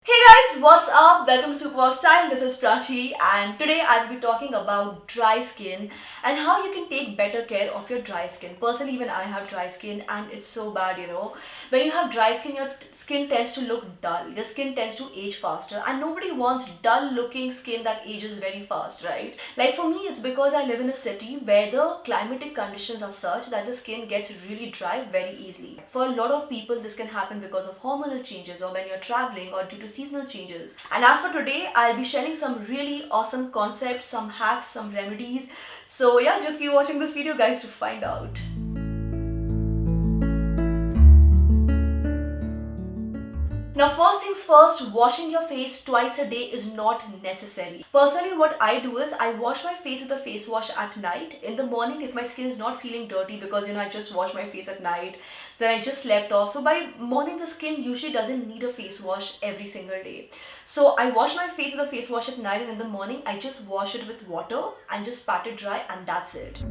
Hey guys, what's up? Welcome to SuperWowStyle. This is Prachi, and today I will be talking about dry skin and how you can take better care of your dry skin. Personally, even I have dry skin and it's so bad. When you have dry skin, your skin tends to look dull. Your skin tends to age faster, and nobody wants dull looking skin that ages very fast, right? Like for me, it's because I live in a city where the climatic conditions are such that the skin gets really dry very easily. For a lot of people, this can happen because of hormonal changes or when you're traveling or due to seasonal changes. And as for today, I'll be sharing some really awesome concepts, some hacks, some remedies. So yeah, just keep watching this video guys to find out. Now, first things first, washing your face twice a day is not necessary. Personally, what I do is I wash my face with a face wash at night. In the morning, if my skin is not feeling dirty because I just washed my face at night, then I just slept off. So by morning, the skin usually doesn't need a face wash every single day. So I wash my face with a face wash at night, and in the morning, I just wash it with water and just pat it dry, and that's it.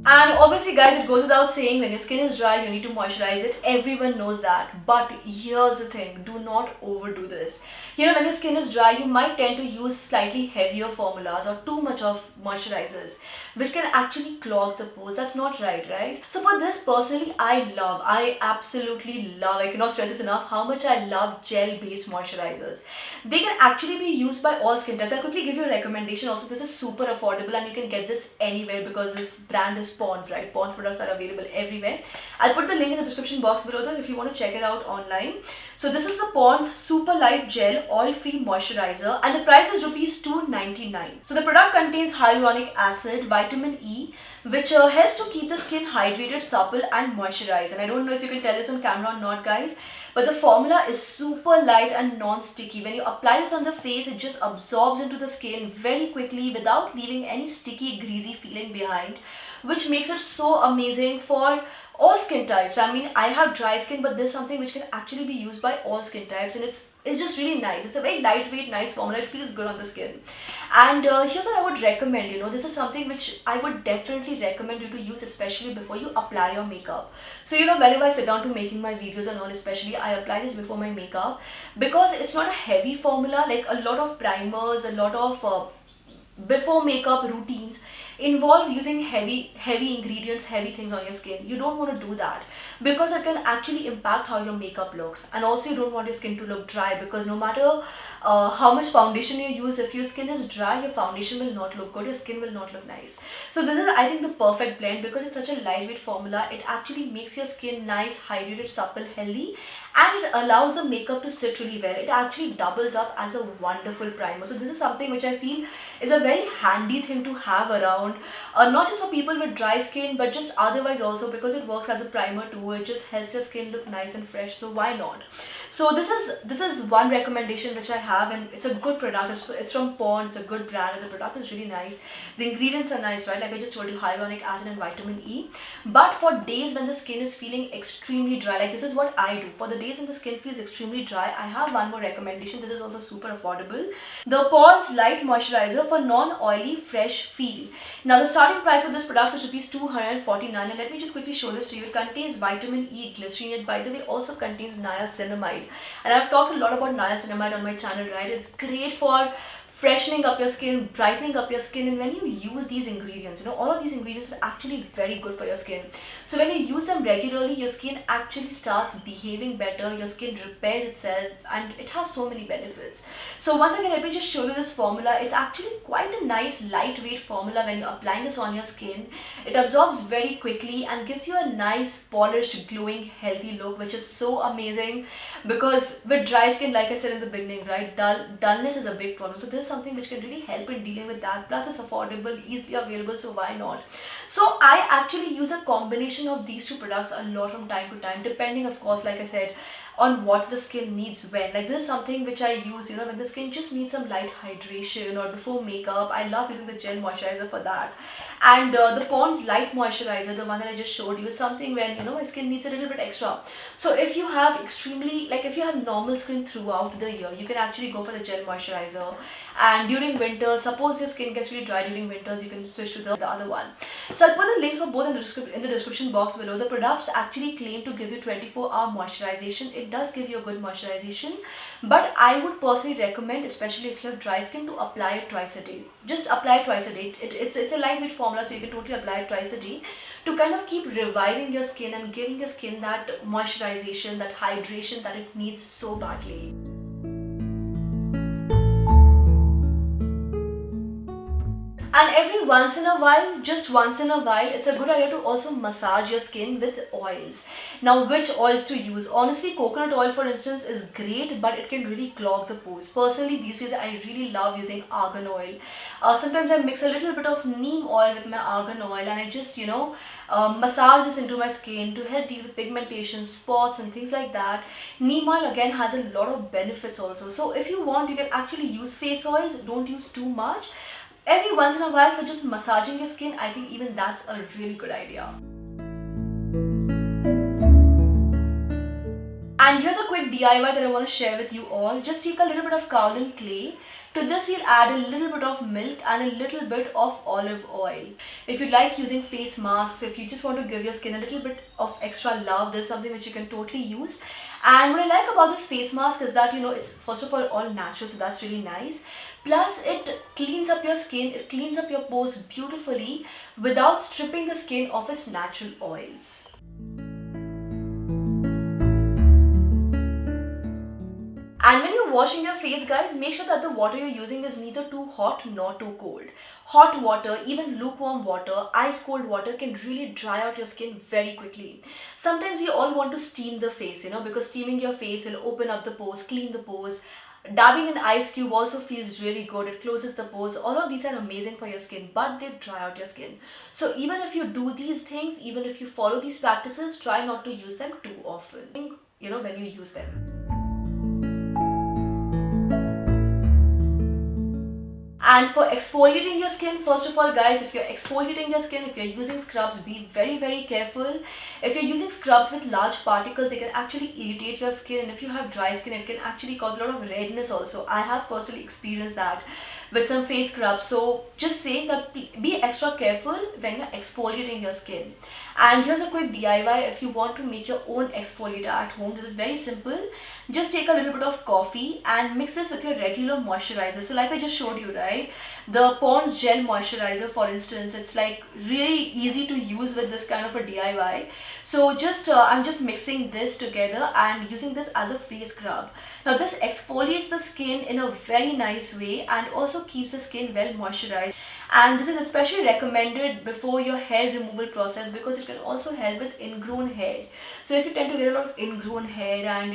And obviously guys, it goes without saying, when your skin is dry, you need to moisturize it. Everyone knows that. But here's the thing, do not overdo this. When your skin is dry, you might tend to use slightly heavier formulas or too much of moisturizers, which can actually clog the pores. That's not right? So for this, personally, I absolutely love, I cannot stress this enough, how much I love gel-based moisturizers. They can actually be used by all skin types. I'll quickly give you a recommendation. Also, this is super affordable and you can get this anywhere because this brand is Pond's, right? Pond's products are available everywhere. I'll put the link in the description box below though if you want to check it out online. So this is the Pond's Super Light Gel Oil-Free Moisturizer and the price is rupees 299. So the product contains hyaluronic acid, vitamin E, which helps to keep the skin hydrated, supple and moisturized. And I don't know if you can tell this on camera or not guys, but the formula is super light and non-sticky. When you apply this on the face, it just absorbs into the skin very quickly without leaving any sticky, greasy feeling behind, which makes it so amazing for all skin types. I mean, I have dry skin, but this is something which can actually be used by all skin types, and it's just really nice. It's a very lightweight, nice formula. It feels good on the skin. And here's what I would recommend. This is something which I would definitely recommend you to use, especially before you apply your makeup. So whenever I sit down to making my videos and all, especially I apply this before my makeup because it's not a heavy formula. Like a lot of primers, a lot of before makeup routines involve using heavy ingredients, heavy things on your skin. You don't want to do that because it can actually impact how your makeup looks, and also you don't want your skin to look dry because no matter how much foundation you use, if your skin is dry, your foundation will not look good, your skin will not look nice. So this is, I think, the perfect blend because it's such a lightweight formula. It actually makes your skin nice, hydrated, supple, healthy, and it allows the makeup to sit really well. It actually doubles up as a wonderful primer. So this is something which I feel is a very handy thing to have around, not just for people with dry skin but just otherwise also, because it works as a primer too. It just helps your skin look nice and fresh, so why not? So this is one recommendation which I have, and it's a good product. It's from Pond. It's a good brand and the product is really nice. The ingredients are nice, right? Like I just told you, hyaluronic acid and vitamin E. But for days when the skin is feeling extremely dry, like this is what I do. For the days when the skin feels extremely dry, I have one more recommendation. This is also super affordable. The Pond's Light Moisturizer for non-oily fresh feel. Now the starting price for this product is rupees 249, and let me just quickly show this to you. It contains vitamin E glycerin. It, by the way, also contains niacinamide, and I've talked a lot about niacinamide on my channel, right? It's great for freshening up your skin, brightening up your skin, and when you use these ingredients, all of these ingredients are actually very good for your skin. So when you use them regularly, your skin actually starts behaving better, your skin repairs itself, and it has so many benefits. So once again, let me just show you this formula. It's actually quite a nice lightweight formula. When you're applying this on your skin, it absorbs very quickly and gives you a nice polished, glowing, healthy look, which is so amazing because with dry skin, like I said in the beginning, right, dullness is a big problem. So this is something which can really help in dealing with that. Plus it's affordable, easily available, so why not? So I actually use a combination of these two products a lot from time to time, depending, of course, like I said, on what the skin needs when. Like this is something which I use, when the skin just needs some light hydration or before makeup. I love using the gel moisturizer for that. And the Pond's Light Moisturizer, the one that I just showed you, is something when, my skin needs a little bit extra. So if you have if you have normal skin throughout the year, you can actually go for the gel moisturizer. And during winter, suppose your skin gets really dry during winters, you can switch to the other one. So I'll put the links for both in the description box below. The products actually claim to give you 24-hour moisturization. It does give you a good moisturization, but I would personally recommend, especially if you have dry skin, to apply it twice a day. Just apply it twice a day. It's a lightweight formula, so you can totally apply it twice a day to kind of keep reviving your skin and giving your skin that moisturization, that hydration that it needs so badly. And every once in a while, just once in a while, it's a good idea to also massage your skin with oils. Now, which oils to use? Honestly, coconut oil, for instance, is great, but it can really clog the pores. Personally, these days, I really love using argan oil. Sometimes I mix a little bit of neem oil with my argan oil, and I just, massage this into my skin to help deal with pigmentation, spots, and things like that. Neem oil, again, has a lot of benefits also. So if you want, you can actually use face oils. Don't use too much. Every once in a while, for just massaging your skin, I think even that's a really good idea. And here's a quick DIY that I want to share with you all. Just take a little bit of kaolin clay. To this, we'll add a little bit of milk and a little bit of olive oil. If you like using face masks, if you just want to give your skin a little bit of extra love, there's something which you can totally use. And what I like about this face mask is that, it's first of all natural, so that's really nice. Plus, it cleans up your skin, it cleans up your pores beautifully without stripping the skin of its natural oils. And when you're washing your face, guys, make sure that the water you're using is neither too hot nor too cold. Hot water, even lukewarm water, ice cold water can really dry out your skin very quickly. Sometimes we all want to steam the face, because steaming your face will open up the pores, clean the pores. Dabbing an ice cube also feels really good. It closes the pores. All of these are amazing for your skin, but they dry out your skin. So even if you do these things, even if you follow these practices, try not to use them too often, when you use them. And for exfoliating your skin, first of all, guys, if you're exfoliating your skin, if you're using scrubs, be very, very careful. If you're using scrubs with large particles, they can actually irritate your skin. And if you have dry skin, it can actually cause a lot of redness also. I have personally experienced that with some face scrubs. So just saying that be extra careful when you're exfoliating your skin. And here's a quick DIY if you want to make your own exfoliator at home. This is very simple. Just take a little bit of coffee and mix this with your regular moisturizer. So like I just showed you, right? The Pond's Gel Moisturizer, for instance, it's like really easy to use with this kind of a DIY. So I'm just mixing this together and using this as a face scrub. Now this exfoliates the skin in a very nice way and also keeps the skin well moisturized. And this is especially recommended before your hair removal process because it can also help with ingrown hair. So if you tend to get a lot of ingrown hair and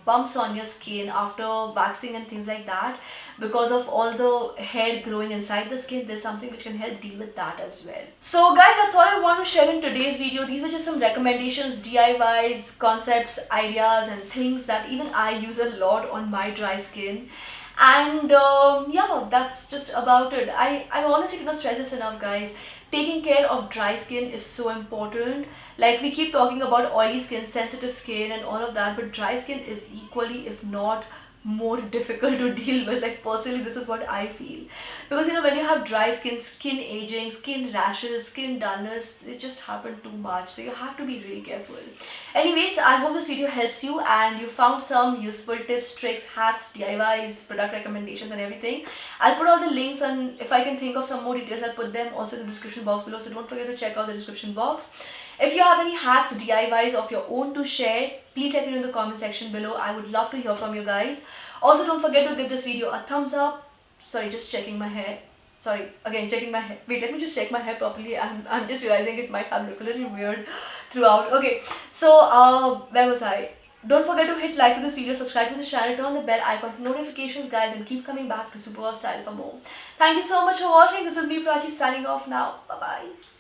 bumps on your skin after waxing and things like that because of all the hair growing inside the skin, there's something which can help deal with that as well. So guys, that's all I want to share in today's video. These were just some recommendations, DIYs, concepts, ideas and things that even I use a lot on my dry skin. And yeah, that's just about it. I honestly cannot stress this enough, guys. Taking care of dry skin is so important. Like we keep talking about oily skin, sensitive skin and all of that, but dry skin is equally, if not more difficult to deal with. Like personally, this is what I feel, because when you have dry skin, skin aging, skin rashes, skin dullness, it just happen too much, so you have to be really careful. Anyways, I hope this video helps you and you found some useful tips, tricks, hacks, DIYs, product recommendations and everything. I'll put all the links, and if I can think of some more details, I'll put them also in the description box below, so don't forget to check out the description box. If you have any hacks, DIYs of your own to share, please let me know in the comment section below. I would love to hear from you guys. Also, don't forget to give this video a thumbs up. Sorry, just checking my hair. Sorry, again, checking my hair. Wait, let me just check my hair properly. I'm just realizing it might have looked a little weird throughout. Okay, so where was I? Don't forget to hit like to this video, subscribe to this channel, turn on the bell icon for notifications, guys, and keep coming back to SuperWowStyle for more. Thank you so much for watching. This is me, Prachi, signing off now. Bye-bye.